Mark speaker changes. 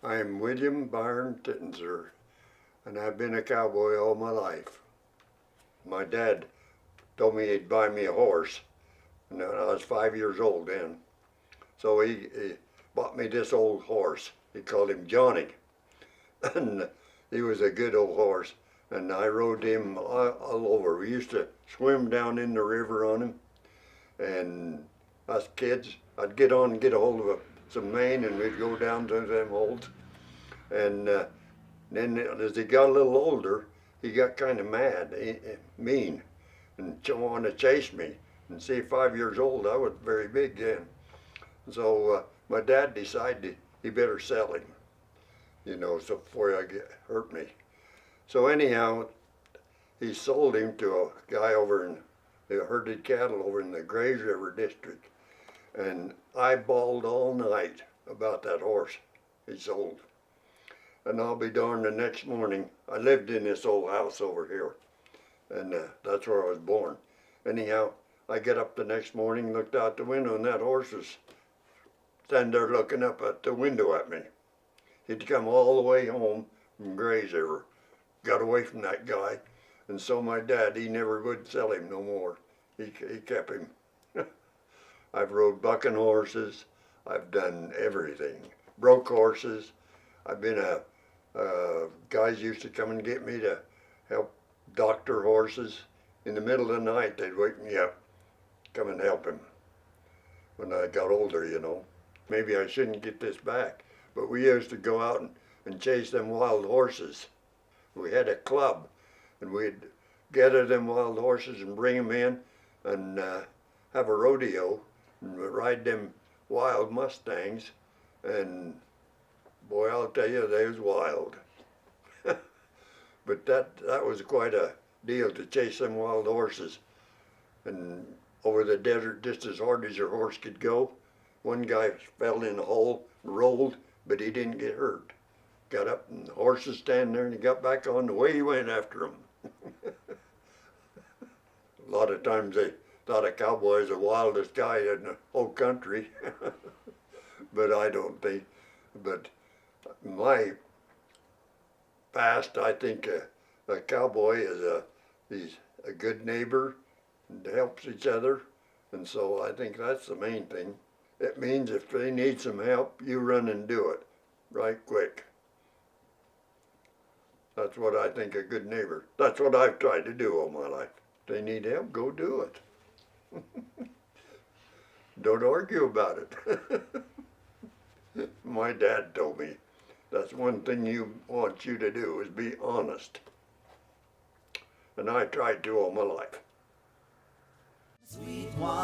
Speaker 1: I am William Byron Titensor, and I've been a cowboy all my life. My dad told me he'd buy me a horse, and I was 5 years old then. So he bought me this old horse. He called him Johnny, and he was a good old horse, and I rode him all over. We used to swim down in the river on him, and us kids, I'd get on and get a hold of some mane, and we'd go down to them holes. And then as he got a little older, he got kind of mad, mean, and wanted to chase me. And see, 5 years old, I was very big then. So my dad decided he better sell him, so before I get hurt me. So anyhow, he sold him to a guy over in the herded cattle over in the Grays River district. And I bawled all night about that horse he sold. And I'll be darned, the next morning, I lived in this old house over here, and that's where I was born. Anyhow, I get up the next morning, looked out the window, and that horse was standing there looking up at the window at me. He'd come all the way home from Grays River, got away from that guy, and so my dad, he never would sell him no more. He kept him. I've rode bucking horses, I've done everything, broke horses. I've been guys used to come and get me to help doctor horses. In the middle of the night, they'd wake me up, come and help him. When I got older, Maybe I shouldn't get this back, but we used to go out and chase them wild horses. We had a club, and we'd gather them wild horses and bring them in and have a rodeo and ride them wild Mustangs, and boy, I'll tell you, they was wild. But that was quite a deal to chase them wild horses and over the desert just as hard as your horse could go. One guy fell in a hole, rolled, but he didn't get hurt. Got up and the horse was standing there and he got back on, the way he went after him. A lot of times they thought a cowboy was the wildest guy in the whole country. But I don't think. But my past, I think a cowboy is he's a good neighbor and helps each other, and so I think that's the main thing. It means if they need some help, you run and do it right quick. That's what I think a good neighbor. That's what I've tried to do all my life. If they need help, go do it. Don't argue about it. My dad told me that's one thing you want you to do is be honest. And I tried to all my life.
Speaker 2: Sweet one.